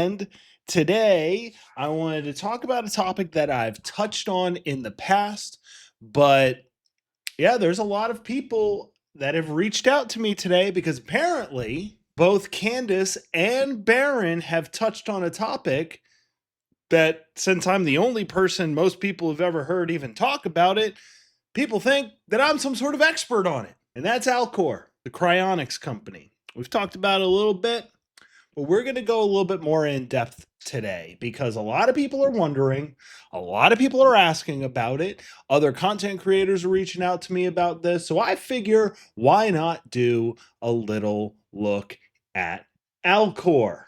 And today I wanted to talk about a topic that I've touched on in the past, but yeah, there's a lot of people that have reached out to me today because apparently both Candace and Baron have touched on a topic that, since I'm the only person most people have ever heard even talk about it, people think that I'm some sort of expert on it. And that's Alcor, the cryonics company. We've talked about it a little bit, but we're going to go a little bit more in depth today because a lot of people are wondering, a lot of people are asking about it. Other content creators are reaching out to me about this. So I figure, why not do a little look at Alcor?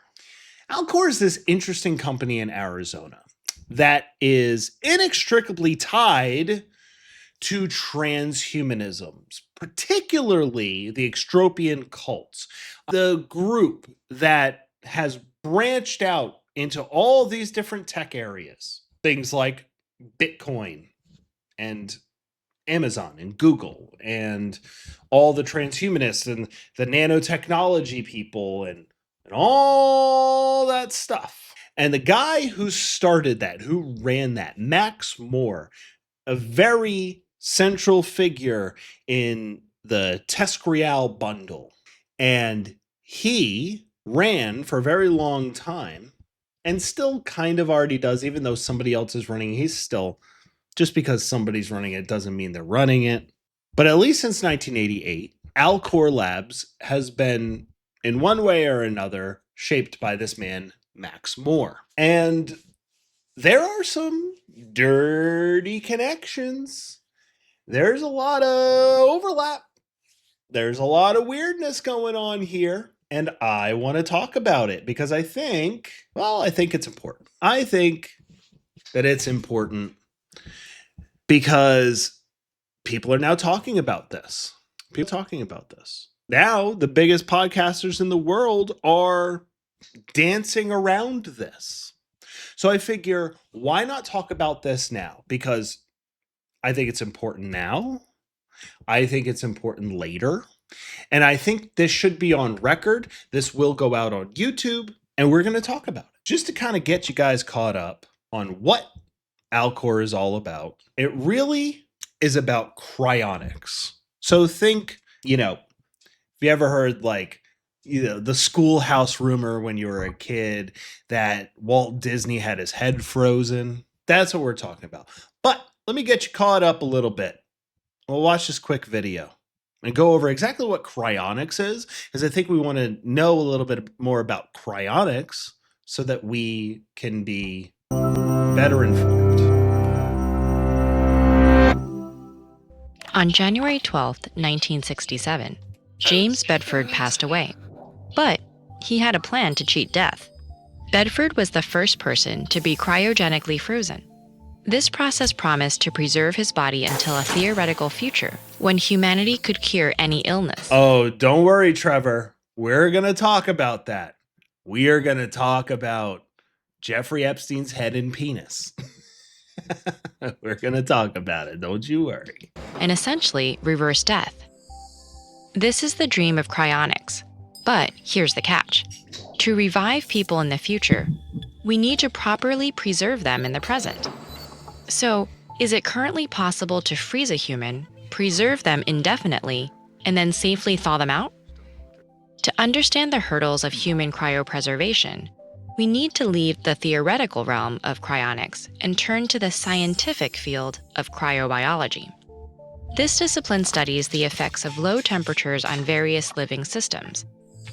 Alcor is this interesting company in Arizona that is inextricably tied to transhumanisms, particularly the extropian cults, the group that has branched out into all these different tech areas, things like Bitcoin and Amazon and Google and all the transhumanists and the nanotechnology people and all that stuff. And the guy who started that, who ran that, Max Moore, a very central figure in the Tescrial bundle. And he ran for a very long time and still kind of already does, even though somebody else is running. He's still, just because somebody's running it doesn't mean they're running it. But at least since 1988, Alcor Labs has been, in one way or another, shaped by this man, Max Moore. And there are some dirty connections. There's a lot of overlap. There's a lot of weirdness going on here. And I want to talk about it because I think it's important. I think that it's important because people are now talking about this. Now, the biggest podcasters in the world are dancing around this. So I figure, why not talk about this now? Because I think it's important now. I think it's important later. And I think this should be on record. This will go out on YouTube, and we're going to talk about it. Just to kind of get you guys caught up on what Alcor is all about. It really is about cryonics. So think, have you ever heard the schoolhouse rumor when you were a kid that Walt Disney had his head frozen? That's what we're talking about. But let me get you caught up a little bit. We'll watch this quick video and go over exactly what cryonics is, because I think we want to know a little bit more about cryonics so that we can be better informed. On January 12th, 1967, James Bedford passed away. But he had a plan to cheat death. Bedford was the first person to be cryogenically frozen. This process promised to preserve his body until a theoretical future when humanity could cure any illness. Oh, don't worry, Trevor. We're going to talk about that. We are going to talk about Jeffrey Epstein's head and penis. We're going to talk about it. Don't you worry. And essentially reverse death. This is the dream of cryonics. But here's the catch. To revive people in the future, we need to properly preserve them in the present. So, is it currently possible to freeze a human, preserve them indefinitely, and then safely thaw them out? To understand the hurdles of human cryopreservation, we need to leave the theoretical realm of cryonics and turn to the scientific field of cryobiology. This discipline studies the effects of low temperatures on various living systems.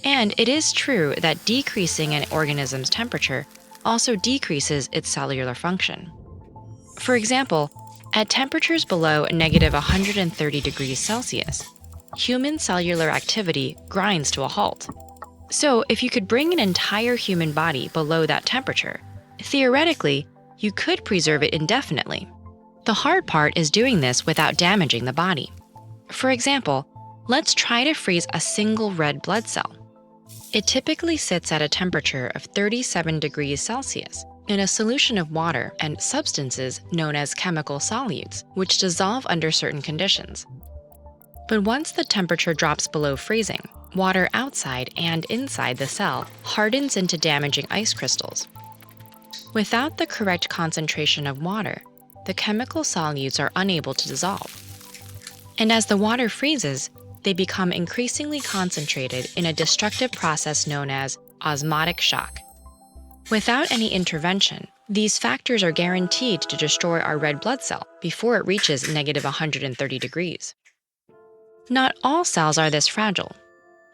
And it is true that decreasing an organism's temperature also decreases its cellular function. For example, at temperatures below -130 degrees Celsius, human cellular activity grinds to a halt. So if you could bring an entire human body below that temperature, theoretically, you could preserve it indefinitely. The hard part is doing this without damaging the body. For example, let's try to freeze a single red blood cell. It typically sits at a temperature of 37 degrees Celsius in a solution of water and substances known as chemical solutes, which dissolve under certain conditions. But once the temperature drops below freezing, Water outside and inside the cell hardens into damaging ice crystals. Without the correct concentration of water, the chemical solutes are unable to dissolve. And as the water freezes, they become increasingly concentrated in a destructive process known as osmotic shock. Without any intervention, these factors are guaranteed to destroy our red blood cell before it reaches negative 130 degrees. Not all cells are this fragile,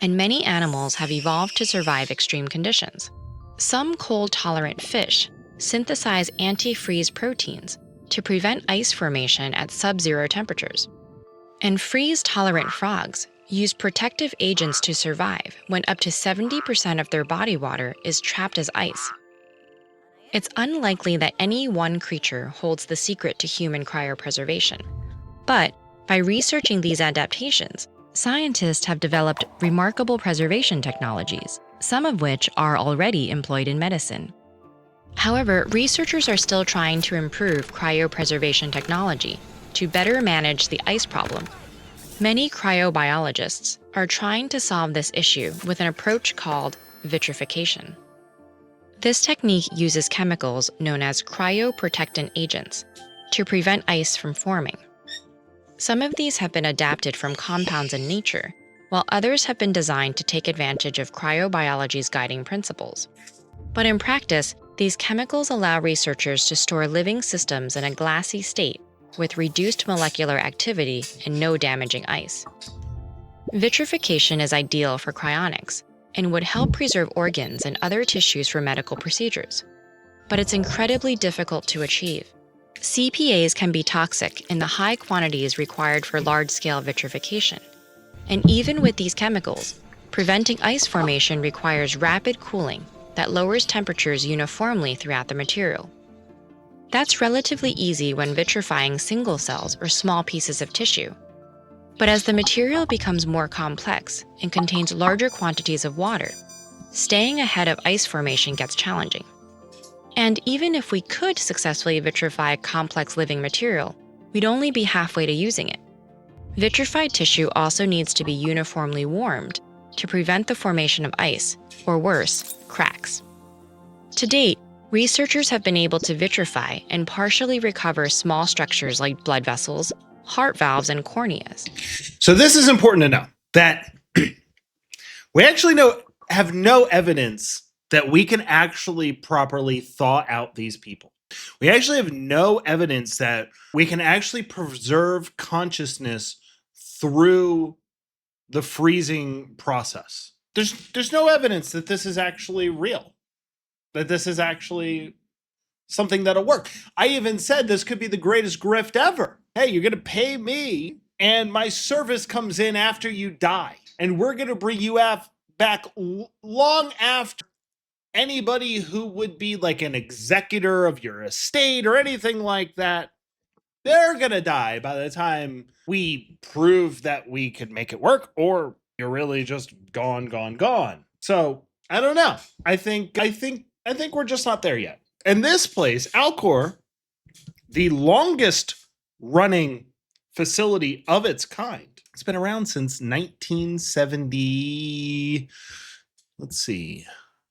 and many animals have evolved to survive extreme conditions. Some cold-tolerant fish synthesize antifreeze proteins to prevent ice formation at sub-zero temperatures. And freeze-tolerant frogs use protective agents to survive when up to 70% of their body water is trapped as ice. It's unlikely that any one creature holds the secret to human cryopreservation. But by researching these adaptations, scientists have developed remarkable preservation technologies, some of which are already employed in medicine. However, researchers are still trying to improve cryopreservation technology to better manage the ice problem. Many cryobiologists are trying to solve this issue with an approach called vitrification. This technique uses chemicals known as cryoprotectant agents to prevent ice from forming. Some of these have been adapted from compounds in nature, while others have been designed to take advantage of cryobiology's guiding principles. But in practice, these chemicals allow researchers to store living systems in a glassy state with reduced molecular activity and no damaging ice. Vitrification is ideal for cryonics and would help preserve organs and other tissues for medical procedures. But it's incredibly difficult to achieve. CPAs can be toxic in the high quantities required for large-scale vitrification. And even with these chemicals, preventing ice formation requires rapid cooling that lowers temperatures uniformly throughout the material. That's relatively easy when vitrifying single cells or small pieces of tissue. But as the material becomes more complex and contains larger quantities of water, staying ahead of ice formation gets challenging. And even if we could successfully vitrify complex living material, we'd only be halfway to using it. Vitrified tissue also needs to be uniformly warmed to prevent the formation of ice, or worse, cracks. To date, researchers have been able to vitrify and partially recover small structures like blood vessels, heart valves, and corneas. So this is important to know that we actually have no evidence that we can actually properly thaw out these people. We actually have no evidence that we can actually preserve consciousness through the freezing process. There's no evidence that this is actually real, that this is actually something that'll work. I even said this could be the greatest grift ever. Hey, you're going to pay me and my service comes in after you die. And we're going to bring you back long after anybody who would be like an executor of your estate or anything like that. They're going to die by the time we prove that we could make it work, or you're really just gone. So I don't know. I think we're just not there yet. And this place, Alcor, the longest running facility of its kind, it's been around since 1970. Let's see.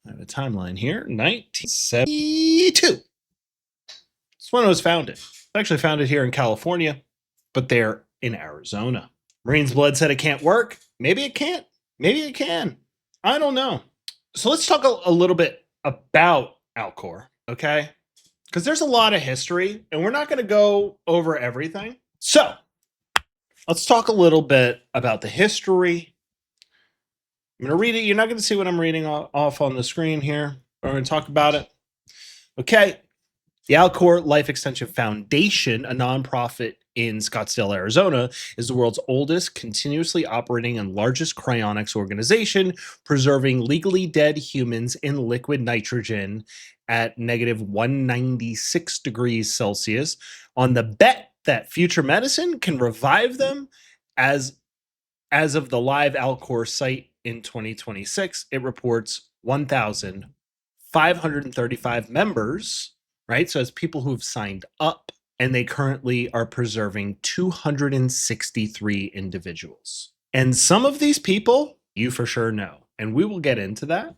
I have a timeline here. 1972. That's when it was founded. It's actually founded here in California, but they're in Arizona. Marine's Blood said it can't work. Maybe it can't. Maybe it can. I don't know. So let's talk a little bit about Alcor, okay? Because there's a lot of history, and we're not going to go over everything. So let's talk a little bit about the history. I'm going to read it. You're not going to see what I'm reading off on the screen here. We're going to talk about it. Okay. The Alcor Life Extension Foundation, a nonprofit in Scottsdale, Arizona, is the world's oldest, continuously operating and largest cryonics organization, preserving legally dead humans in liquid nitrogen at negative 196 degrees Celsius on the bet that future medicine can revive them. As of the live Alcor site in 2026, it reports 1,535 members, right? So it's people who've signed up, and they currently are preserving 263 individuals. And some of these people You for sure know. And we will get into that.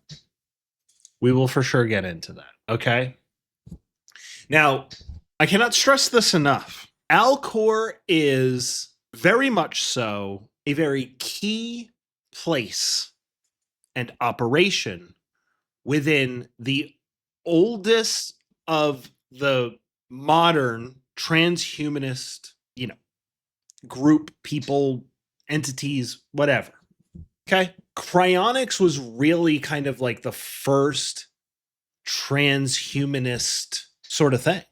We will for sure get into that. Okay. Now, I cannot stress this enough. Alcor is very much so a very key place and operation within the oldest of the modern transhumanist, group, people, entities, whatever. Okay. Cryonics was really kind of like the first transhumanist sort of thing.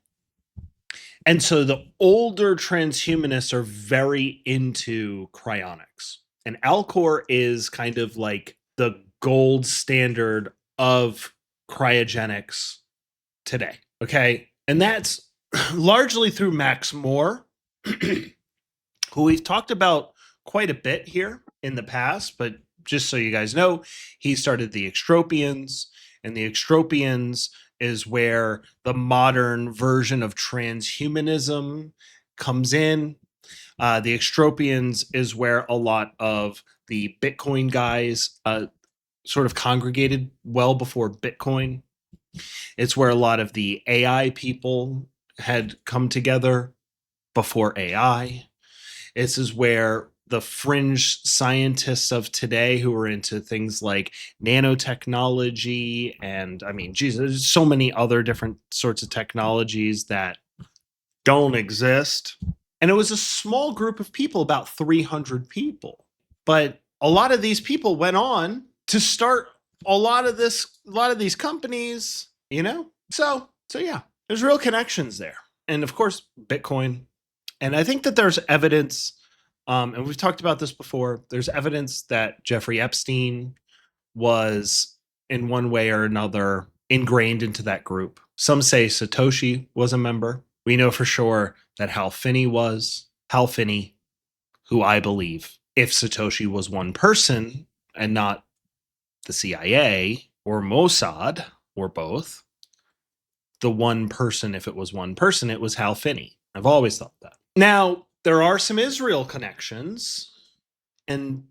And so the older transhumanists are very into cryonics. And Alcor is kind of like the gold standard of cryogenics today. Okay. And that's largely through Max Moore, who we've talked about quite a bit here in the past, but just so you guys know, he started the Extropians, and the Extropians is where the modern version of transhumanism comes in. The Extropians is where a lot of the Bitcoin guys sort of congregated well before Bitcoin. It's where a lot of the AI people had come together before AI. This is where the fringe scientists of today who are into things like nanotechnology and, I mean, geez, there's so many other different sorts of technologies that don't exist. And it was a small group of people, about 300 people. But a lot of these people went on to start a lot of these companies, So yeah, there's real connections there. And of course, Bitcoin. And I think that there's evidence, and we've talked about this before, there's evidence that Jeffrey Epstein was in one way or another ingrained into that group. Some say Satoshi was a member. We know for sure that Hal Finney was. Hal Finney, who I believe, if Satoshi was one person and not the CIA or Mossad or both, the one person, if it was one person, it was Hal Finney. I've always thought that. Now, there are some Israel connections, and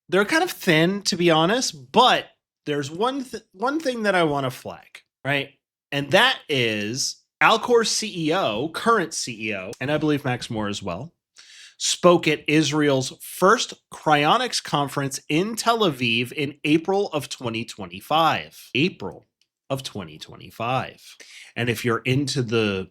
they're kind of thin, to be honest, but there's one thing that I want to flag, right? And that is Alcor's CEO, current CEO, and I believe Max Moore as well, spoke at Israel's first cryonics conference in Tel Aviv in April of 2025. April of 2025. And if you're into the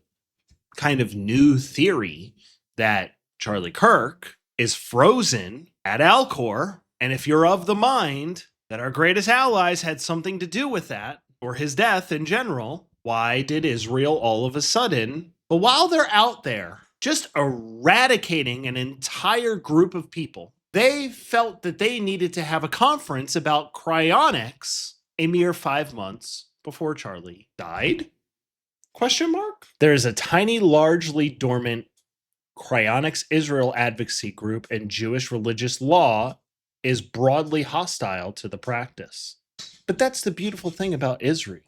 kind of new theory that Charlie Kirk is frozen at Alcor, and if you're of the mind that our greatest allies had something to do with that, or his death in general, why did Israel all of a sudden, but while they're out there just eradicating an entire group of people, they felt that they needed to have a conference about cryonics a mere 5 months before Charlie died? Question mark? There is a tiny, largely dormant cryonics Israel advocacy group, and Jewish religious law is broadly hostile to the practice. But that's the beautiful thing about Israel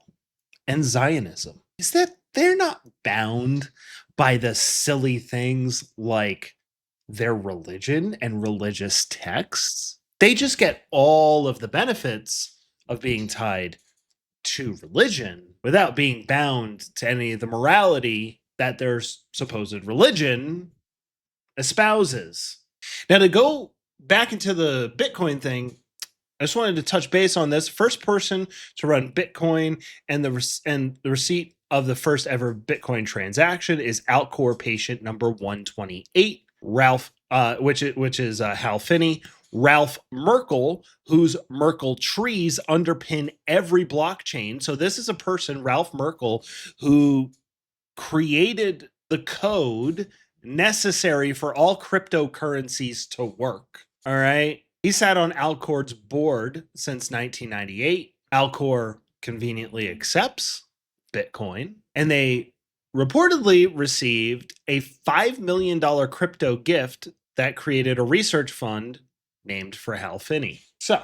and Zionism, is that they're not bound by the silly things like their religion and religious texts. They just get all of the benefits of being tied to religion without being bound to any of the morality that their supposed religion espouses. Now, to go back into the Bitcoin thing, I just wanted to touch base on this. First person to run Bitcoin and the receipt of the first ever Bitcoin transaction is Alcor patient number 128, Ralph, which is Hal Finney. Ralph Merkle, whose Merkle trees underpin every blockchain. So this is a person, Ralph Merkle, who created the code necessary for all cryptocurrencies to work. All right. He sat on Alcor's board since 1998. Alcor conveniently accepts Bitcoin, and they reportedly received a $5 million crypto gift that created a research fund named for Hal Finney. So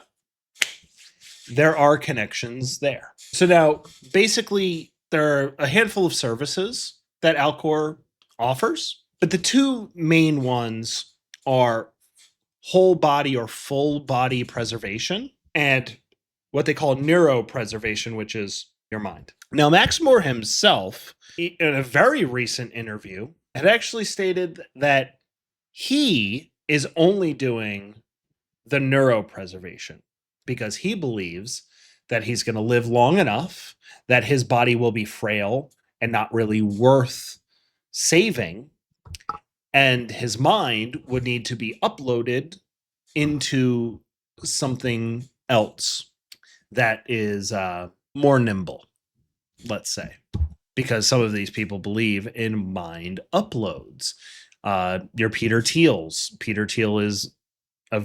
there are connections there. So now, basically, there are a handful of services that Alcor offers, but the two main ones are whole body or full body preservation and what they call neuropreservation, which is your mind. Now, Max Moore himself, in a very recent interview, had actually stated that he is only doing the neuropreservation because he believes that he's going to live long enough, that his body will be frail and not really worth saving, and his mind would need to be uploaded into something else that is more nimble, let's say, because some of these people believe in mind uploads. Your Peter Thiel's. Peter Thiel is a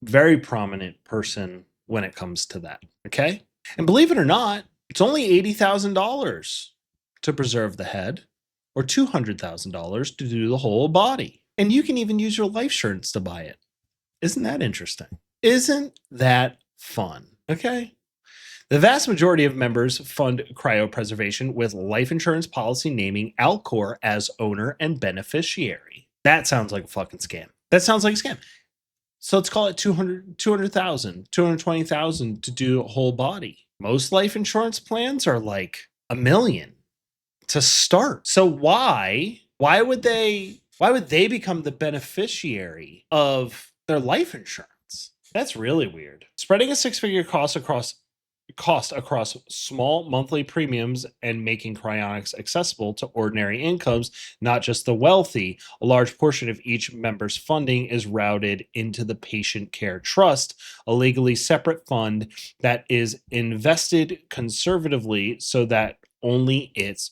very prominent person when it comes to that. Okay. And believe it or not, it's only $80,000 to preserve the head or $200,000 to do the whole body. And you can even use your life insurance to buy it. Isn't that interesting? Isn't that fun? Okay. The vast majority of members fund cryopreservation with life insurance policy naming Alcor as owner and beneficiary. That sounds like a fucking scam. That sounds like a scam. So let's call it 200,000, 220,000 to do a whole body. Most life insurance plans are like $1 million to start. So why would they become the beneficiary of their life insurance? That's really weird. Spreading a six-figure cost across small monthly premiums and making cryonics accessible to ordinary incomes, not just the wealthy. A large portion of each member's funding is routed into the Patient Care Trust, a legally separate fund that is invested conservatively so that only its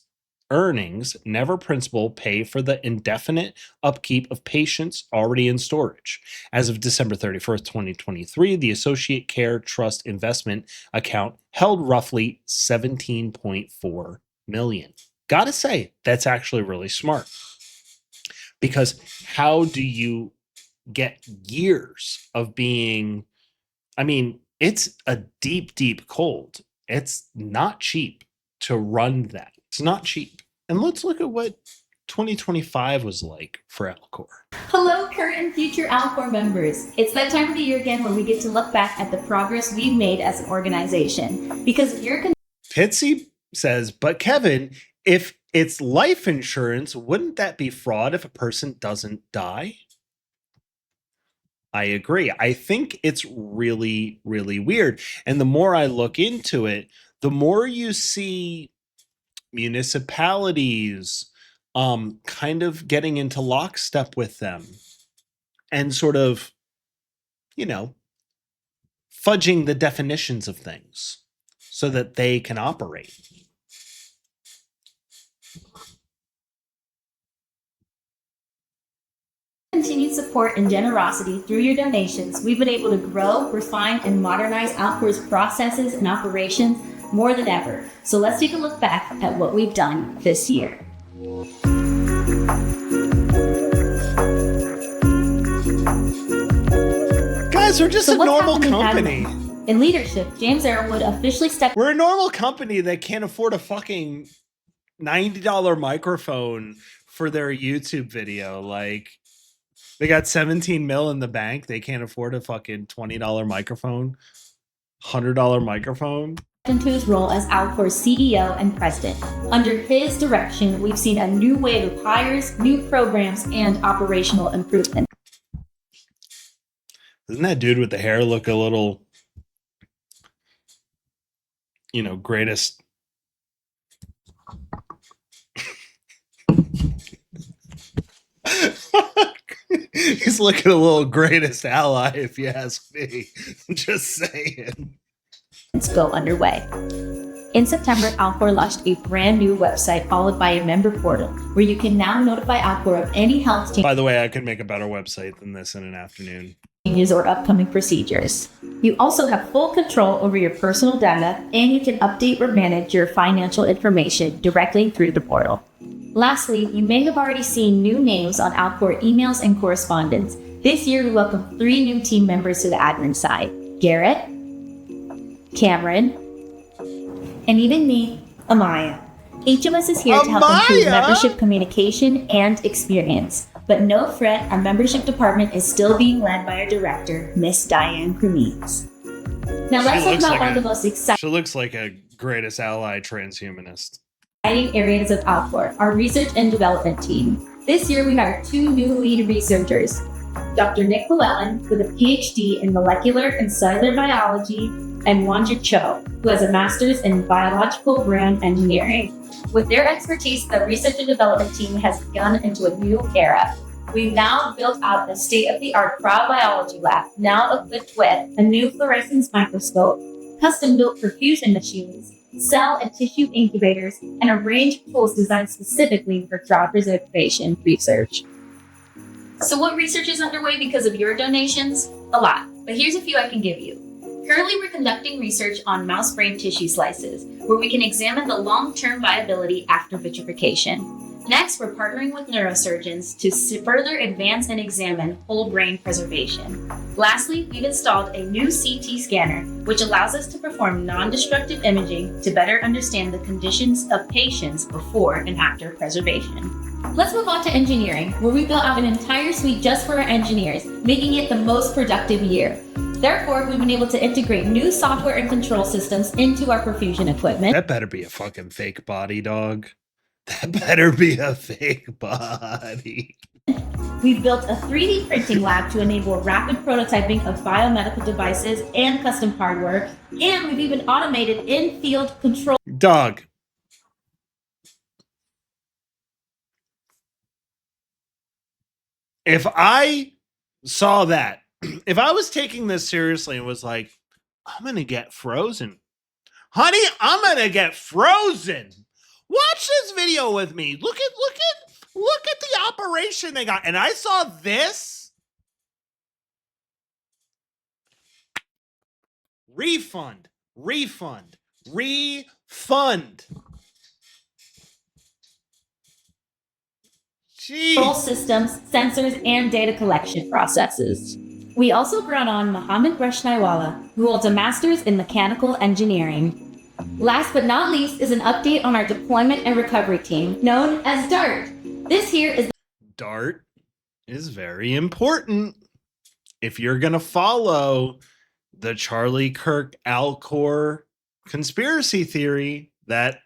earnings, never principal, pay for the indefinite upkeep of patients already in storage. As of December 31st, 2023, the Associate Care Trust investment account held roughly $17.4 million. Gotta say, that's actually really smart. Because how do you get years of being, it's a deep, deep cold. It's not cheap to run that. It's not cheap. And let's look at what 2025 was like for Alcor. Hello, current and future Alcor members. It's that time of the year again where we get to look back at the progress we've made as an organization. Because if you're Pitsy says, but Kevin, if it's life insurance, wouldn't that be fraud if a person doesn't die? I agree. I think it's really, really weird. And the more I look into it, the more you see municipalities kind of getting into lockstep with them and sort of, fudging the definitions of things so that they can operate. continued support and generosity through your donations, we've been able to grow, refine, and modernize Alcor's processes and operations more than ever. So let's take a look back at what we've done this year. Guys, we're just a normal company. In leadership, James Arrowwood officially stepped. We're a normal company that can't afford a fucking $90 microphone for their YouTube video. Like, they got 17 mil in the bank. They can't afford a fucking $20 microphone, $100 microphone. Into his role as Alcor's CEO and president. Under his direction, we've seen a new wave of hires, new programs, and operational improvement. Doesn't that dude with the hair look a little, greatest? He's looking a little greatest ally, if you ask me. Just saying. Go underway. In September, Alcor launched a brand new website followed by a member portal where you can now notify Alcor of any health changes. By the way, I could make a better website than this in an afternoon. Or upcoming procedures. You also have full control over your personal data, and you can update or manage your financial information directly through the portal. Lastly, you may have already seen new names on Alcor emails and correspondence. This year, we welcome 3 new team members to the admin side: Garrett, Cameron, and even me, Amaya. Each of us is here to help improve membership communication and experience. But no fret, our membership department is still being led by our director, Miss Diane Cremines. Now let's talk looks about like one of a- the most exciting She looks like a greatest ally transhumanist. areas of Alcor, our research and development team. This year we hired 2 new lead researchers, Dr. Nick Llewellyn, with a PhD in molecular and cellular biology, and Wanja Cho, who has a master's in biological brand engineering. With their expertise, the research and development team has begun into a new era. We've now built out a state-of-the-art cryobiology lab, now equipped with a new fluorescence microscope, custom-built perfusion machines, cell and tissue incubators, and a range of tools designed specifically for cryopreservation research. So what research is underway because of your donations? A lot, but here's a few I can give you. Currently, we're conducting research on mouse brain tissue slices, where we can examine the long-term viability after vitrification. Next, we're partnering with neurosurgeons to further advance and examine whole brain preservation. Lastly, we've installed a new CT scanner, which allows us to perform non-destructive imaging to better understand the conditions of patients before and after preservation. Let's move on to engineering, where we built out an entire suite just for our engineers, making it the most productive year. Therefore, we've been able to integrate new software and control systems into our perfusion equipment. That better be a fucking fake body, dog. That better be a fake body. We've built a 3D printing lab to enable rapid prototyping of biomedical devices and custom hardware, and we've even automated in-field control. Dog. If I saw that, if I was taking this seriously and was like, I'm going to get frozen. Honey, I'm going to get frozen. Watch this video with me. Look at the operation they got. And I saw this. Refund. Control systems, sensors, and data collection processes. We also brought on Mohammed Reshnaiwala, who holds a master's in mechanical engineering. Last but not least is an update on our deployment and recovery team, known as DART. This here is DART is very important if you're going to follow the Charlie Kirk Alcor conspiracy theory that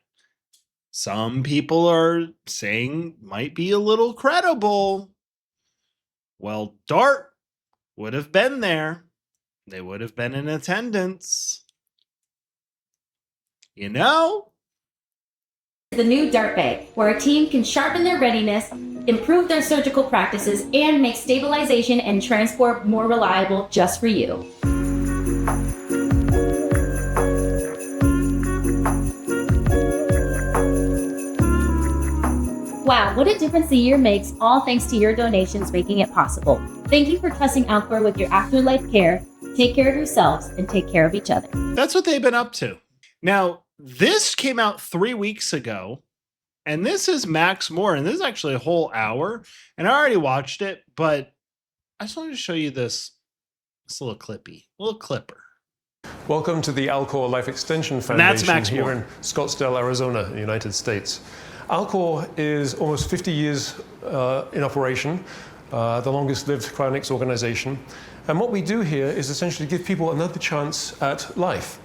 some people are saying might be a little credible. Well, DART would have been there. They would have been in attendance. You know? the new DART Bay, where a team can sharpen their readiness, improve their surgical practices, and make stabilization and transport more reliable just for you. Wow, what a difference a year makes, all thanks to your donations making it possible. Thank you for trusting Alcor with your afterlife care. Take care of yourselves and take care of each other. That's what they've been up to. Now, this came out 3 weeks ago, and this is Max Moore, and this is actually a whole hour, and I already watched it, but I just wanted to show you this little clipper. Welcome to the Alcor Life Extension that's Foundation Max here Moore. in Scottsdale, Arizona, in the United States. Alcor is almost 50 years in operation, the longest-lived cryonics organization. And what we do here is essentially give people another chance at life.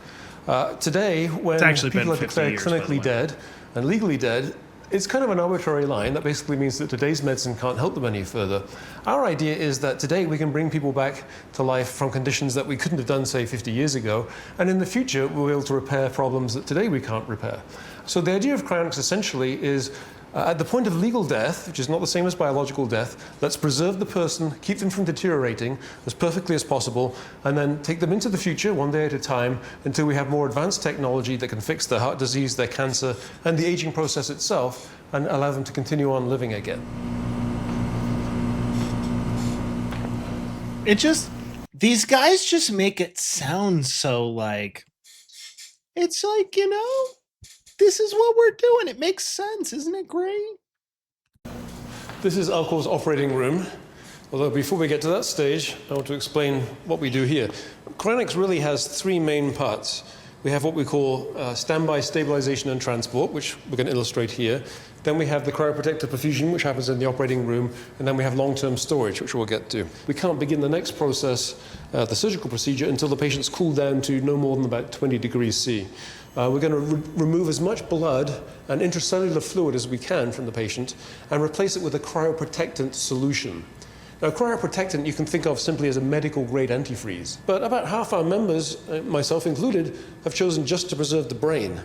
Today, when people are declared clinically dead and legally dead, it's kind of an arbitrary line that basically means that today's medicine can't help them any further. Our idea is that today we can bring people back to life from conditions that we couldn't have done, say, 50 years ago, and in the future we'll be able to repair problems that today we can't repair. So the idea of cryonics essentially is at the point of legal death, which is not the same as biological death, let's preserve the person, keep them from deteriorating as perfectly as possible, and then take them into the future, one day at a time, until we have more advanced technology that can fix their heart disease, their cancer, and the aging process itself, and allow them to continue on living again. These guys just make it sound so like, it's like, you know, this is what we're doing. It makes sense. Isn't it great? This is Alcor's operating room. Although before we get to that stage, I want to explain what we do here. Cryonics really has three main parts. We have what we call standby stabilization and transport, which we're going to illustrate here. Then we have the cryoprotective perfusion, which happens in the operating room. And then we have long-term storage, which we'll get to. We can't begin the next process, the surgical procedure, until the patient's cooled down to no more than about 20 degrees C. We're going to remove as much blood and intracellular fluid as we can from the patient and replace it with a cryoprotectant solution. Now, cryoprotectant you can think of simply as a medical-grade antifreeze, but about half our members, myself included, have chosen just to preserve the brain.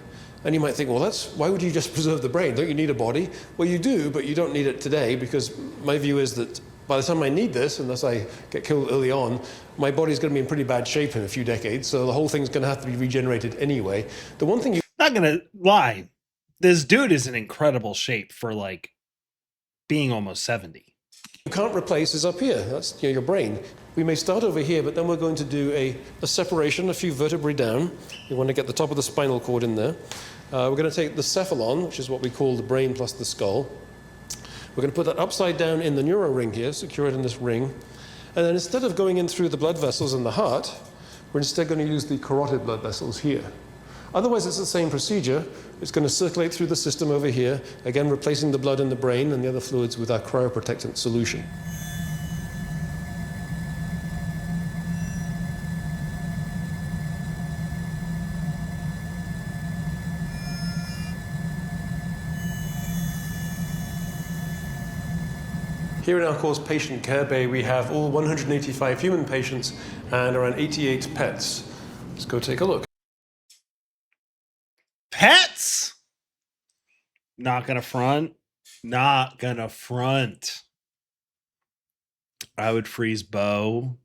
And you might think, well, why would you just preserve the brain? Don't you need a body? Well, you do, but you don't need it today, because my view is that by the time I need this, unless I get killed early on, my body's going to be in pretty bad shape in a few decades, so the whole thing's going to have to be regenerated anyway. The one thing Not gonna lie, this dude is in incredible shape for like being almost 70. you can't replace is up here. That's your brain. We may start over here, but then we're going to do a separation, a few vertebrae down. We want to get the top of the spinal cord in there. We're going to take the cephalon, which is what we call the brain plus the skull. We're going to put that upside down in the neuro ring here, secure it in this ring. And then instead of going in through the blood vessels in the heart, we're instead going to use the carotid blood vessels here. Otherwise, it's the same procedure. It's going to circulate through the system over here, again replacing the blood in the brain and the other fluids with our cryoprotectant solution. Here in Alcor's patient care bay, we have all 185 human patients and around 88 pets. Let's go take a look. Pets? Not gonna front. Not gonna front. I would freeze Bo.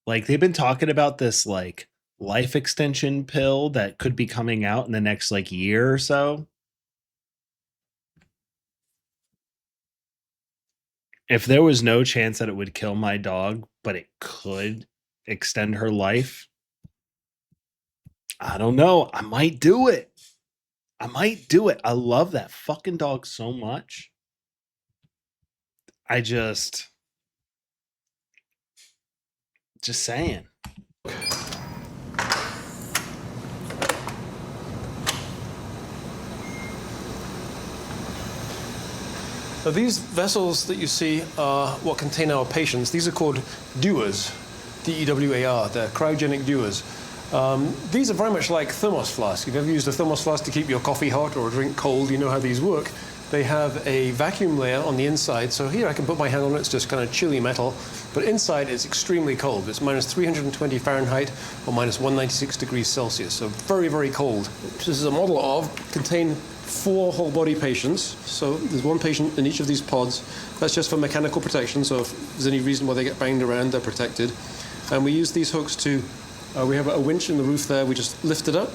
Like, they've been talking about this like life extension pill that could be coming out in the next like year or so. If there was no chance that it would kill my dog, but it could extend her life, I don't know. I might do it. I might do it. I love that fucking dog so much. I just saying. Now, these vessels that you see are what contain our patients. These are called dewars, D-E-W-A-R. They're cryogenic dewars. These are very much like thermos flasks. If you've ever used a thermos flask to keep your coffee hot or a drink cold, you know how these work. They have a vacuum layer on the inside. So here I can put my hand on it. It's just kind of chilly metal. But inside it's extremely cold. It's minus 320 Fahrenheit or minus 196 degrees Celsius. So very, very cold. This is a model of contain 4 whole body patients. So there's 1 patient in each of these pods. That's just for mechanical protection. So if there's any reason why they get banged around, they're protected. And we use these hooks to, we have a winch in the roof there. We just lift it up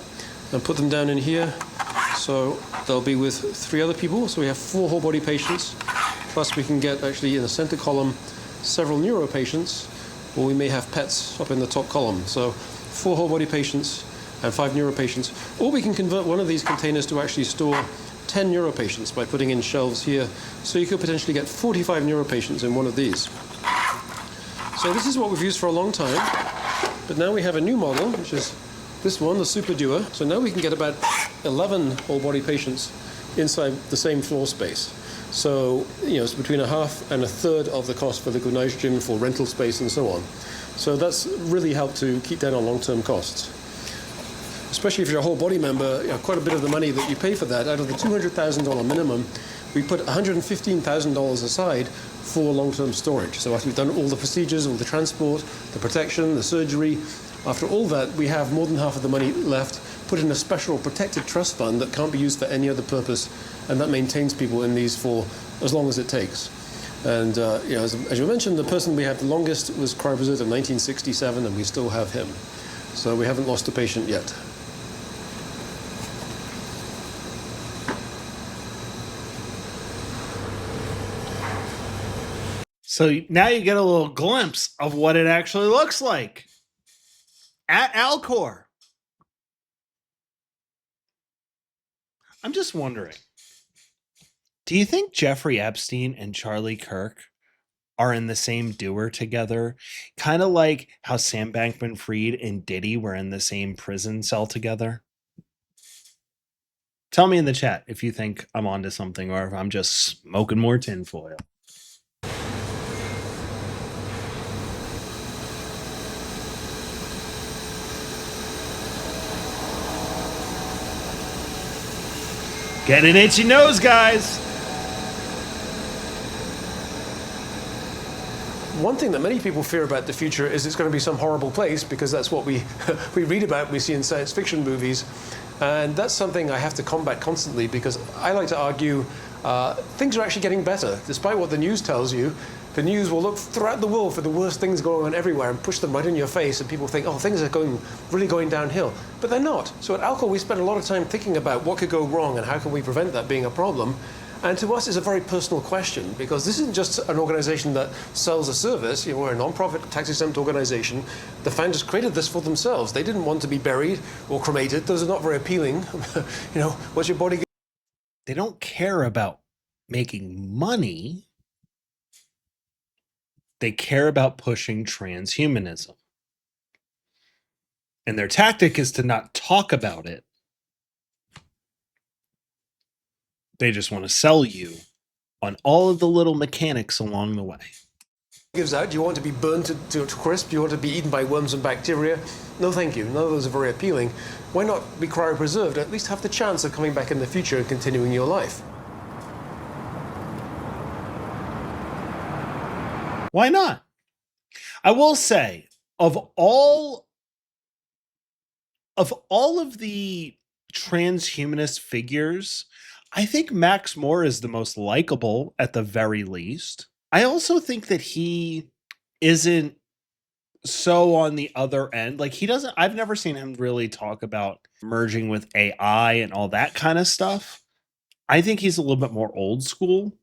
and put them down in here. So they'll be with 3 other people. So we have 4 whole body patients. Plus we can get actually in the center column several neuro patients, or we may have pets up in the top column. So 4 whole body patients and 5 neuro patients. Or we can convert one of these containers to actually store 10 neuro patients by putting in shelves here. So you could potentially get 45 neuro patients in one of these. So this is what we've used for a long time. But now we have a new model, which is this one, the Super Doer. So now we can get about 11 whole body patients inside the same floor space. So, it's between a half and a third of the cost for liquid nitrogen, for rental space, and so on. So that's really helped to keep down on long-term costs. Especially if you're a whole body member, quite a bit of the money that you pay for that, out of the $200,000 minimum, we put $115,000 aside for long-term storage. So after we've done all the procedures, all the transport, the protection, the surgery, after all that, we have more than half of the money left, put in a special protected trust fund that can't be used for any other purpose, and that maintains people in these for as long as it takes. And as you mentioned, the person we have the longest was cryopreserved in 1967, and we still have him. So we haven't lost a patient yet. So now you get a little glimpse of what it actually looks like at Alcor. I'm just wondering, do you think Jeffrey Epstein and Charlie Kirk are in the same doer together, kind of like how Sam Bankman-Fried and Diddy were in the same prison cell together? Tell me in the chat if you think I'm onto something or if I'm just smoking more tinfoil. Get an itchy nose, guys. One thing that many people fear about the future is it's going to be some horrible place, because that's what we read about, we see in science fiction movies. And that's something I have to combat constantly, because I like to argue things are actually getting better. Despite what the news tells you, the news will look throughout the world for the worst things going on everywhere and push them right in your face, and people think, oh, things are really going downhill. But they're not. So at Alcor, we spend a lot of time thinking about what could go wrong and how can we prevent that being a problem. And to us, it's a very personal question, because this isn't just an organization that sells a service. We're a non-profit, tax-exempt organization. The founders created this for themselves. They didn't want to be buried or cremated. Those are not very appealing. What's your body? They don't care about making money. They care about pushing transhumanism. And their tactic is to not talk about it. They just want to sell you on all of the little mechanics along the way. Gives out. Do you want to be burned to crisp? Do you want to be eaten by worms and bacteria? No, thank you. None of those are very appealing. Why not be cryopreserved? At least have the chance of coming back in the future and continuing your life. Why not? I will say, of all of the transhumanist figures, I think Max Moore is the most likable at the very least. I also think that he isn't so on the other end. Like, I've never seen him really talk about merging with AI and all that kind of stuff. I think he's a little bit more old school.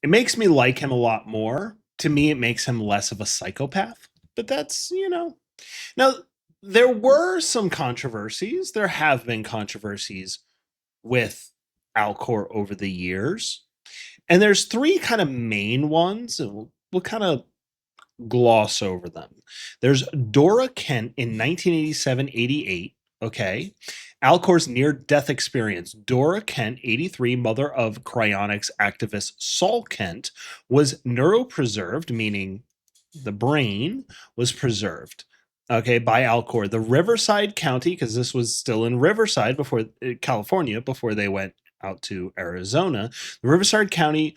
It makes me like him a lot more. To me, it makes him less of a psychopath. But that's, Now, there were some controversies. There have been controversies with Alcor over the years. And there's three kind of main ones, and we'll kind of gloss over them. There's Dora Kent in 1987-88, okay? Alcor's near-death experience. Dora Kent, 83, mother of cryonics activist Saul Kent, was neuropreserved, meaning the brain was preserved, okay, by Alcor. The Riverside County, because this was still in Riverside before California, before they went out to Arizona, the Riverside County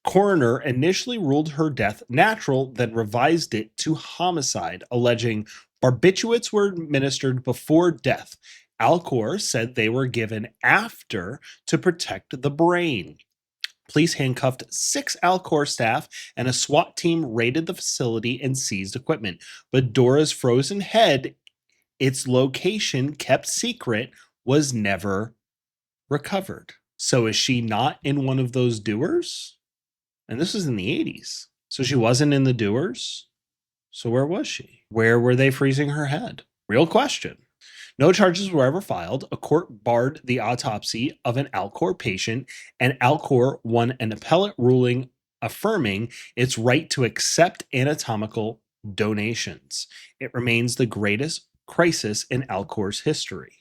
coroner initially ruled her death natural, then revised it to homicide, alleging barbiturates were administered before death. Alcor said they were given after to protect the brain. Police handcuffed 6 Alcor staff, and a SWAT team raided the facility and seized equipment. But Dora's frozen head, its location kept secret, was never recovered. So is she not in one of those doers? And this was in the 80s. So she wasn't in the doers? So where was she? Where were they freezing her head? Real question. No charges were ever filed. A court barred the autopsy of an Alcor patient, and Alcor won an appellate ruling affirming its right to accept anatomical donations. It remains the greatest crisis in Alcor's history.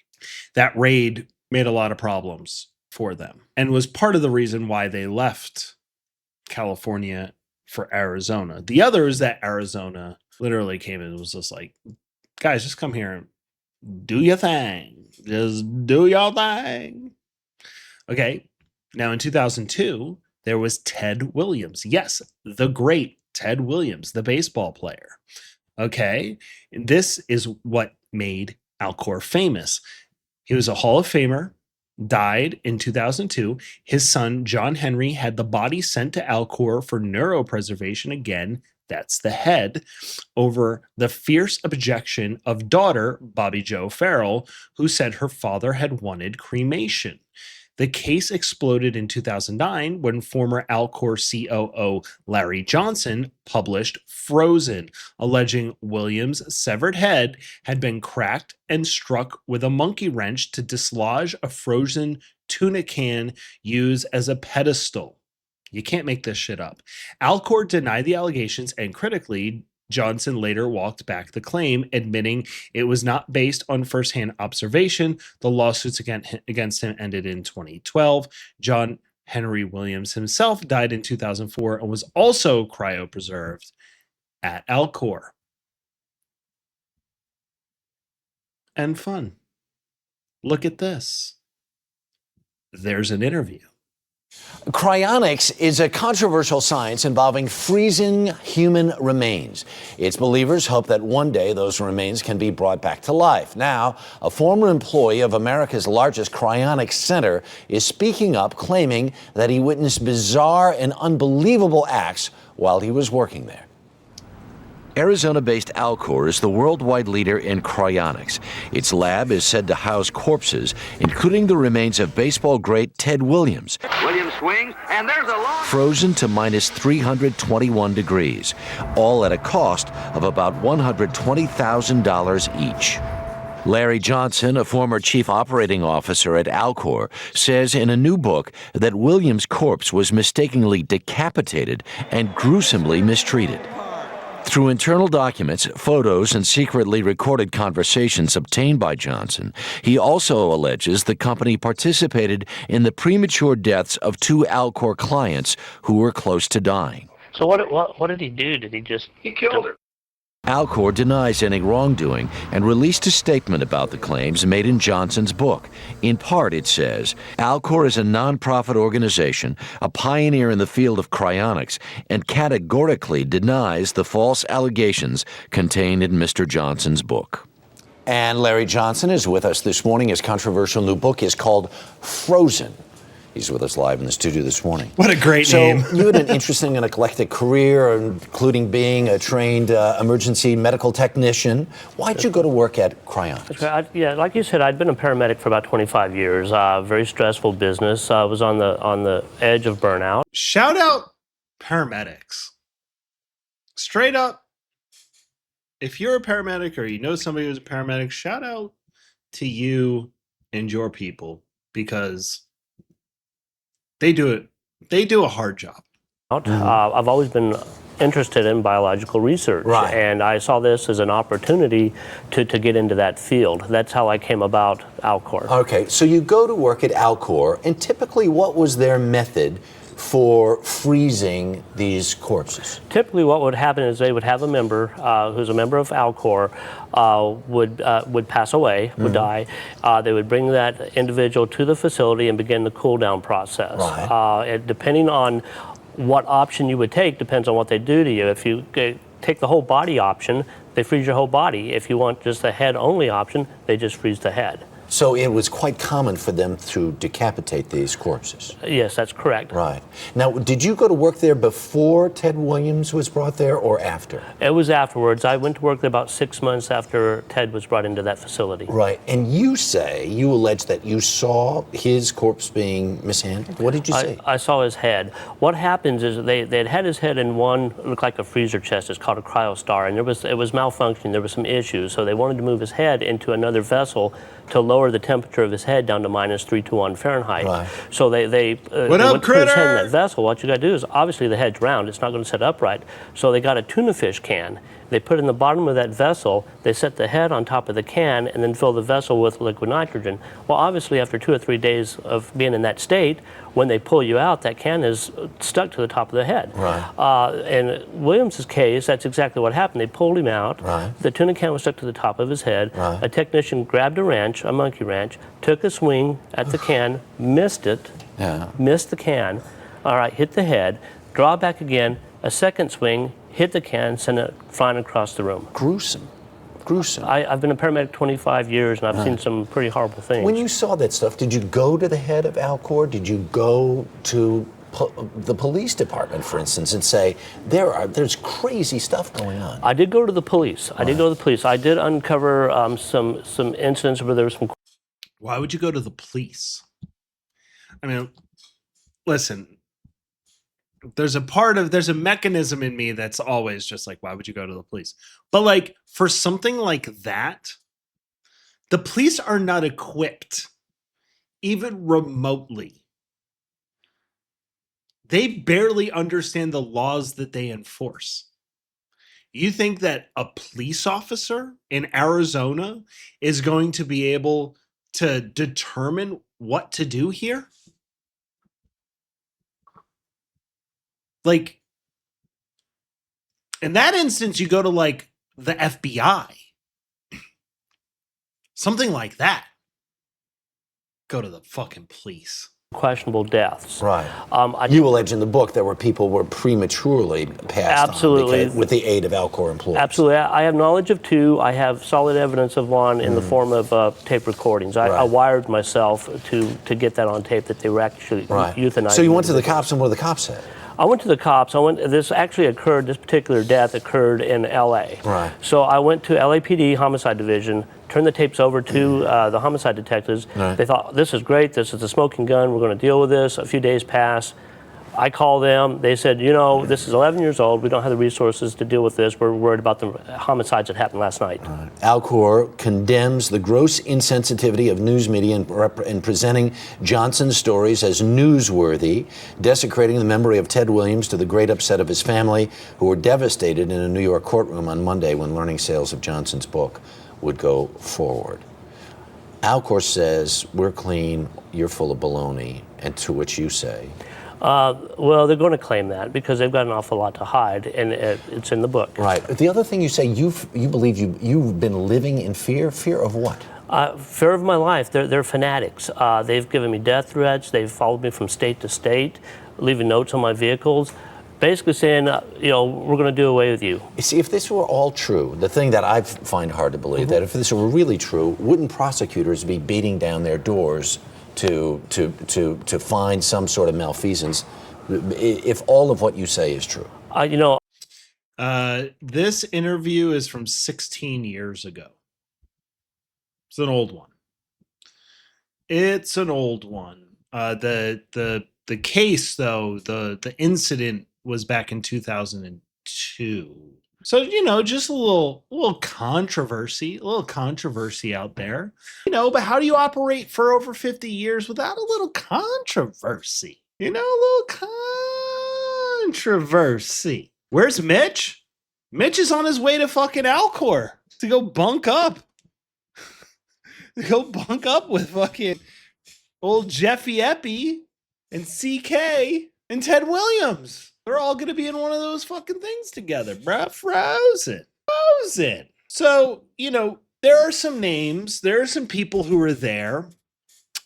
That raid made a lot of problems for them and was part of the reason why they left California for Arizona. The other is that Arizona literally came in and was just like, guys, just come here and do your thing. Just do your thing. Okay. Now in 2002, there was Ted Williams. Yes, the great Ted Williams, the baseball player. Okay. And this is what made Alcor famous. He was a Hall of Famer, died in 2002. His son, John Henry, had the body sent to Alcor for neuropreservation again. That's the head, over the fierce objection of daughter, Bobby Jo Farrell, who said her father had wanted cremation. The case exploded in 2009 when former Alcor COO Larry Johnson published Frozen, alleging Williams' severed head had been cracked and struck with a monkey wrench to dislodge a frozen tuna can used as a pedestal. You can't make this shit up. Alcor denied the allegations, and critically, Johnson later walked back the claim, admitting it was not based on firsthand observation. The lawsuits against him ended in 2012. John Henry Williams himself died in 2004 and was also cryopreserved at Alcor. And fun. Look at this. There's an interview. Cryonics is a controversial science involving freezing human remains. Its believers hope that one day those remains can be brought back to life. Now, a former employee of America's largest cryonics center is speaking up, claiming that he witnessed bizarre and unbelievable acts while he was working there. Arizona-based Alcor is the worldwide leader in cryonics. Its lab is said to house corpses, including the remains of baseball great Ted Williams. Williams swings, and there's a long... Frozen to minus 321 degrees, all at a cost of about $120,000 each. Larry Johnson, a former chief operating officer at Alcor, says in a new book that Williams' corpse was mistakenly decapitated and gruesomely mistreated. Through internal documents, photos, and secretly recorded conversations obtained by Johnson, he also alleges the company participated in the premature deaths of two Alcor clients who were close to dying. So what did he do? Did he just... He killed her. Alcor denies any wrongdoing and released a statement about the claims made in Johnson's book. In part, it says, Alcor is a nonprofit organization, a pioneer in the field of cryonics, and categorically denies the false allegations contained in Mr. Johnson's book. And Larry Johnson is with us this morning. His controversial new book is called Frozen. He's with us live in the studio this morning. What a great name. So you had an interesting and eclectic career, including being a trained emergency medical technician. Why'd you go to work at Cryonics? Yeah, like you said, I'd been a paramedic for about 25 years. Very stressful business. I was on the edge of burnout. Shout out paramedics. Straight up, if you're a paramedic or you know somebody who's a paramedic, shout out to you and your people, because they do a hard job. I've always been interested in biological research, right, and I saw this as an opportunity to get into that field. That's how I came about Alcor. Okay, so you go to work at Alcor, and typically what was their method for freezing these corpses? Typically what would happen is they would have a member who's a member of Alcor would pass away, would die. They would bring that individual to the facility and begin the cool down process. Right. Depending on what option you would take depends on what they do to you. If you take the whole body option, they freeze your whole body. If you want just the head only option, they just freeze the head. So it was quite common for them to decapitate these corpses? Yes, that's correct. Right. Now, did you go to work there before Ted Williams was brought there or after? It was afterwards. I went to work there about 6 months after Ted was brought into that facility. Right. And you allege that you saw his corpse being mishandled? What did you say? I saw his head. What happens is they had his head in one, looked like a freezer chest. It's called a cryostar, and it was malfunctioning. There were some issues, so they wanted to move his head into another vessel to lower the temperature of his head down to minus 321 Fahrenheit. Right. So they What up, went to put his head in critter? that vessel. What you got to do is, obviously the head's round, it's not going to sit upright. So they got a tuna fish can. They put it in the bottom of that vessel, they set the head on top of the can, and then fill the vessel with liquid nitrogen. Well, obviously after 2 or 3 days of being in that state, when they pull you out, that can is stuck to the top of the head. Right. In Williams's case, that's exactly what happened. They pulled him out. Right. The tuna can was stuck to the top of his head. Right. A technician grabbed a wrench, a monkey wrench, took a swing at the can, missed it, missed the can, all right, hit the head, draw back again, a second swing, hit the can, send it flying across the room. Gruesome. Gruesome. I've been a paramedic 25 years, and I've seen some pretty horrible things. When you saw that stuff, did you go to the head of Alcor? Did you go to the police department, for instance, and say, there's crazy stuff going on? I did go to the police. I did uncover some incidents where there was some... Why would you go to the police? I mean, listen, there's a mechanism in me that's always just like, why would you go to the police? But like, for something like that, the police are not equipped even remotely They barely understand the laws that they enforce. You think that a police officer in Arizona is going to be able to determine what to do here? Like, in that instance, you go to like the FBI, something like that. Go to the fucking police. Questionable deaths. Right. You allege in the book there were people who were prematurely passed Absolutely. on with the aid of Alcor employees. Absolutely. I have knowledge of 2. I have solid evidence of 1 in the form of tape recordings. I wired myself to get that on tape that they were actually euthanizing. So you went to the cops, and what did the cops say? I went to the cops. This particular death occurred in L.A. Right. So I went to LAPD Homicide Division, turned the tapes over to the homicide detectives. Right. They thought, this is great, this is a smoking gun, we're going to deal with this. A few days pass. I called them. They said, this is 11 years old. We don't have the resources to deal with this. We're worried about the homicides that happened last night. Alcor condemns the gross insensitivity of news media in presenting Johnson's stories as newsworthy, desecrating the memory of Ted Williams to the great upset of his family, who were devastated in a New York courtroom on Monday when learning sales of Johnson's book would go forward. Alcor says, we're clean, you're full of baloney, and to which you say... Well, they're going to claim that because they've got an awful lot to hide, and it's in the book. Right. The other thing you say, you believe you've been living in fear. Fear of what? Fear of my life. They're fanatics. They've given me death threats. They've followed me from state to state, leaving notes on my vehicles, basically saying, we're going to do away with you. You see, if this were all true, the thing that I find hard to believe, that if this were really true, wouldn't prosecutors be beating down their doors to find some sort of malfeasance, if all of what you say is true? This interview is from 16 years ago. It's an old one. The case, though, the incident was back in 2002. So, just a little controversy, out there. But how do you operate for over 50 years without a little controversy? A little controversy. Where's Mitch? Mitch is on his way to fucking Alcor to go bunk up. With fucking old Jeffy Eppy and CK and Ted Williams. They're all going to be in one of those fucking things together, bruh. Frozen. So, there are some names. There are some people who are there.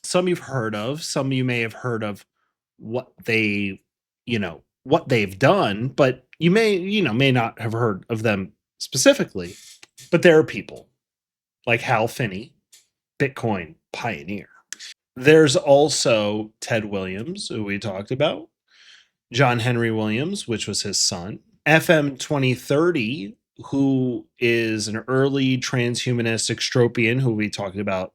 Some you've heard of. Some you may have heard of what they've done, but you may not have heard of them specifically. But there are people like Hal Finney, Bitcoin pioneer. There's also Ted Williams, who we talked about. John Henry Williams, which was his son. FM 2030, who is an early transhumanist extropian who we talked about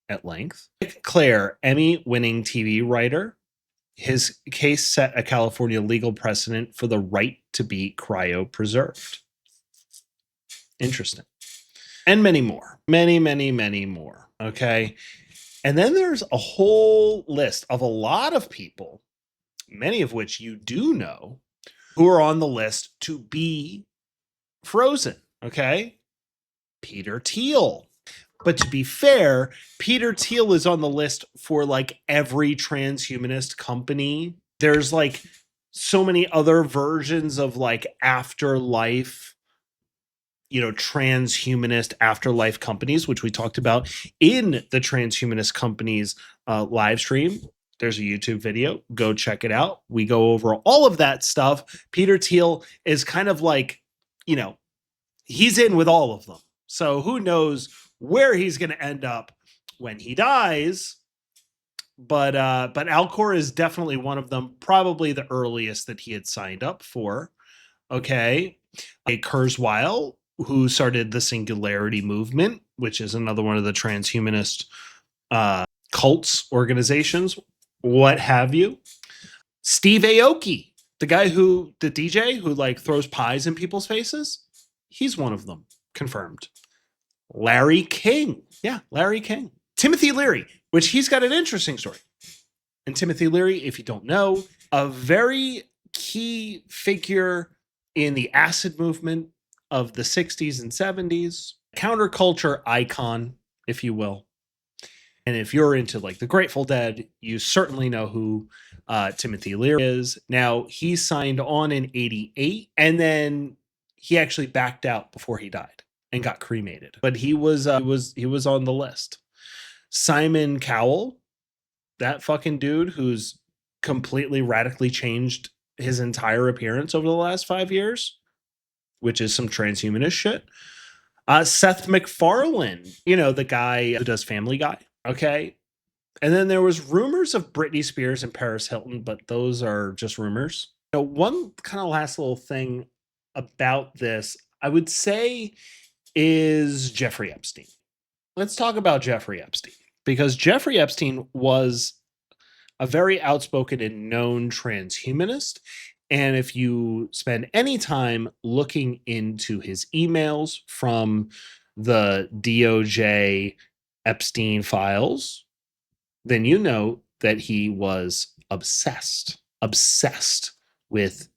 at length. Claire, Emmy-winning TV writer. His case set a California legal precedent for the right to be cryopreserved. Interesting. And many more. Many, many, many more. Okay. And then there's a whole list of a lot of people, many of which you do know, who are on the list to be frozen. Okay. Peter Thiel. But to be fair, Peter Thiel is on the list for like every transhumanist company. There's like so many other versions of like afterlife, transhumanist afterlife companies, which we talked about in the transhumanist companies live stream. There's a YouTube video. Go check it out. We go over all of that stuff. Peter Thiel is kind of like, he's in with all of them. So who knows where he's going to end up when he dies. But Alcor is definitely one of them, probably the earliest that he had signed up for. Okay. Kurzweil, who started the Singularity Movement, which is another one of the transhumanist cults, organizations, what have you. Steve Aoki, the DJ who like throws pies in people's faces. He's one of them. Confirmed. Larry King. Yeah, Larry King. Timothy Leary, which he's got an interesting story. And Timothy Leary, if you don't know, a very key figure in the acid movement of the 60s and 70s, counterculture icon, if you will. And if you're into like the Grateful Dead, you certainly know who Timothy Leary is. Now, he signed on in 88, and then he actually backed out before he died and got cremated. But he was on the list. Simon Cowell, that fucking dude who's completely radically changed his entire appearance over the last 5 years, which is some transhumanist shit. Seth MacFarlane, the guy who does Family Guy. Okay. And then there was rumors of Britney Spears and Paris Hilton, but those are just rumors. One kind of last little thing about this, I would say, is Jeffrey Epstein. Let's talk about Jeffrey Epstein, because Jeffrey Epstein was a very outspoken and known transhumanist. And if you spend any time looking into his emails from the DOJ Epstein files, then you know that he was obsessed with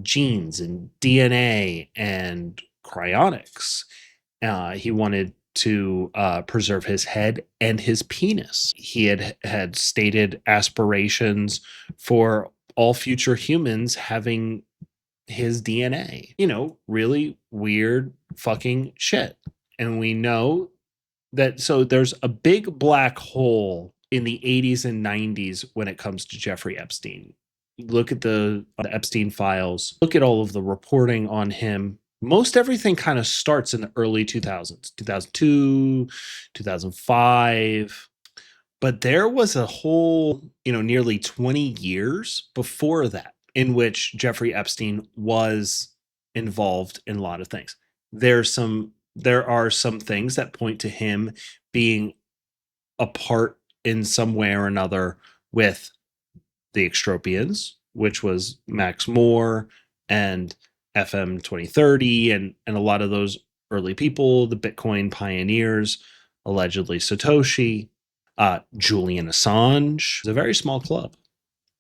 genes and DNA and cryonics. He wanted to preserve his head and his penis. He had stated aspirations for all future humans having his DNA. Really weird fucking shit. And we know that, so there's a big black hole in the 80s and 90s when it comes to Jeffrey Epstein. Look at the Epstein files, look at all of the reporting on him. Most everything kind of starts in the early 2000s, 2002, 2005. But there was a whole, nearly 20 years before that in which Jeffrey Epstein was involved in a lot of things. There are some things that point to him being a part in some way or another with the Extropians, which was Max Moore and FM 2030 and a lot of those early people, the Bitcoin pioneers, allegedly Satoshi, Julian Assange. It's a very small club.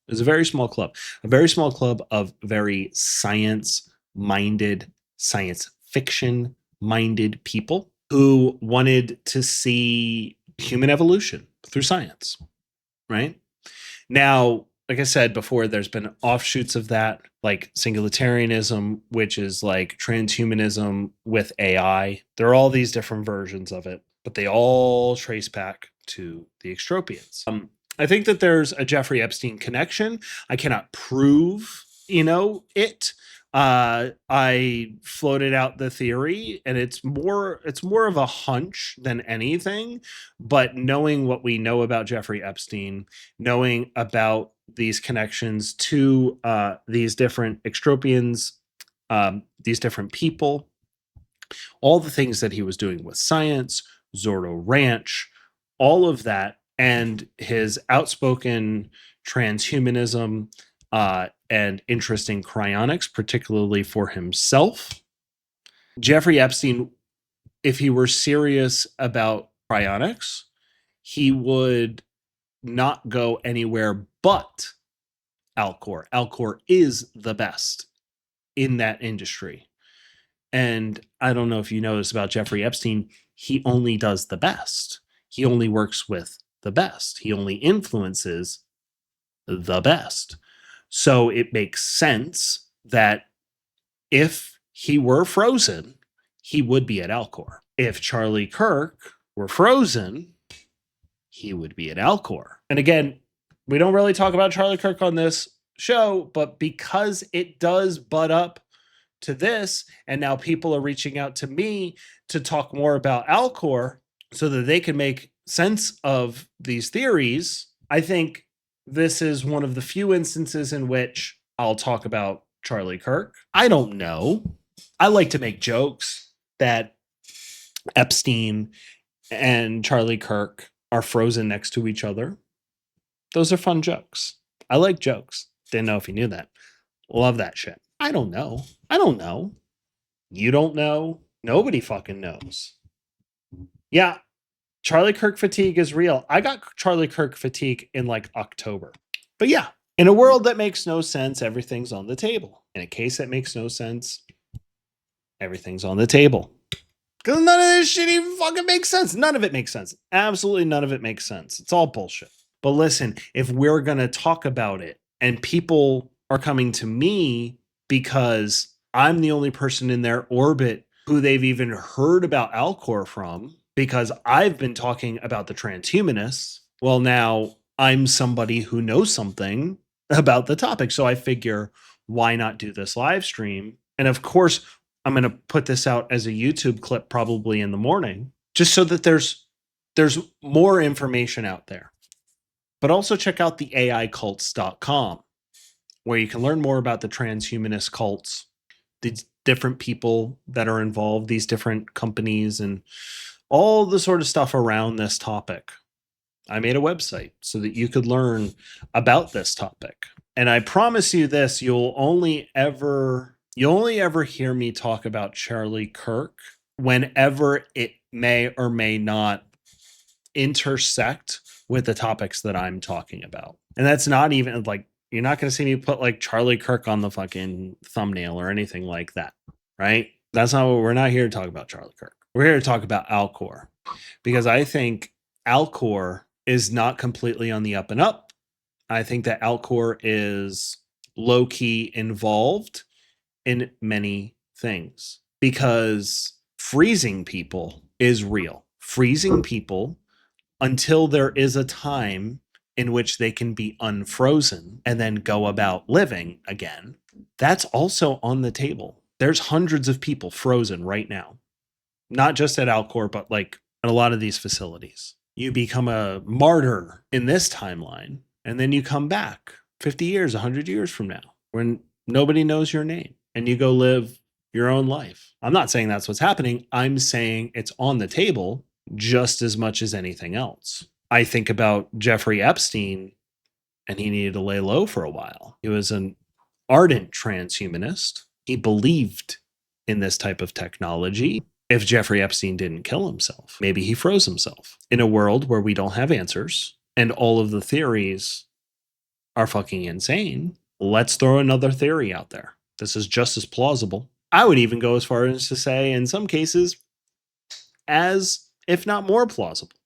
It's a very small club. A very small club of very science-minded, science fiction-minded people who wanted to see human evolution through science, right? Now, like I said before, there's been offshoots of that, like singularitarianism, which is like transhumanism with AI. There are all these different versions of it, but they all trace back to the Extropians. I think that there's a Jeffrey Epstein connection. I cannot prove, it. I floated out the theory, and it's more of a hunch than anything. But knowing what we know about Jeffrey Epstein, knowing about these connections to these different Extropians, these different people, all the things that he was doing with science, Zordo Ranch, all of that, and his outspoken transhumanism and interest in cryonics, particularly for himself. Jeffrey Epstein, if he were serious about cryonics, he would not go anywhere but Alcor. Alcor is the best in that industry. And I don't know if you know this about Jeffrey Epstein, he only does the best. He only works with the best. He only influences the best. So it makes sense that if he were frozen, he would be at Alcor. If Charlie Kirk were frozen, he would be at Alcor. And again, we don't really talk about Charlie Kirk on this show, but because it does butt up to this, and now people are reaching out to me to talk more about Alcor so that they can make sense of these theories, I think this is one of the few instances in which I'll talk about Charlie Kirk. I don't know. I like to make jokes that Epstein and Charlie Kirk are frozen next to each other. Those are fun jokes. I like jokes. Didn't know if you knew that. Love that shit. I don't know. You don't know. Nobody fucking knows. Yeah. Charlie Kirk fatigue is real. I got Charlie Kirk fatigue in like October. But yeah, in a world that makes no sense, everything's on the table. In a case that makes no sense, everything's on the table. Because none of this shit even fucking makes sense. None of it makes sense. Absolutely none of it makes sense. It's all bullshit. But listen, if we're going to talk about it and people are coming to me because I'm the only person in their orbit who they've even heard about Alcor from, because I've been talking about the transhumanists, well, now I'm somebody who knows something about the topic. So I figure, why not do this live stream? And of course, I'm going to put this out as a YouTube clip probably in the morning, just so that there's more information out there. But also check out the AIcults.com, where you can learn more about the transhumanist cults, the different people that are involved, these different companies, and all the sort of stuff around this topic. I made a website so that you could learn about this topic. And I promise you this, you'll only ever hear me talk about Charlie Kirk whenever it may or may not intersect with the topics that I'm talking about. And that's not even like, you're not going to see me put like Charlie Kirk on the fucking thumbnail or anything like that, right? That's not what we're not here to talk about Charlie Kirk. We're here to talk about Alcor, because I think Alcor is not completely on the up and up. I think that Alcor is low key involved in many things, because freezing people is real. Freezing people until there is a time in which they can be unfrozen and then go about living again. That's also on the table. There's hundreds of people frozen right now, not just at Alcor, but like at a lot of these facilities. You become a martyr in this timeline, and then you come back 50 years, 100 years from now, when nobody knows your name, and you go live your own life. I'm not saying that's what's happening. I'm saying it's on the table just as much as anything else. I think about Jeffrey Epstein, and he needed to lay low for a while. He was an ardent transhumanist. He believed in this type of technology. If Jeffrey Epstein didn't kill himself, maybe he froze himself. In a world where we don't have answers and all of the theories are fucking insane, let's throw another theory out there. This is just as plausible. I would even go as far as to say, in some cases, as if not more plausible.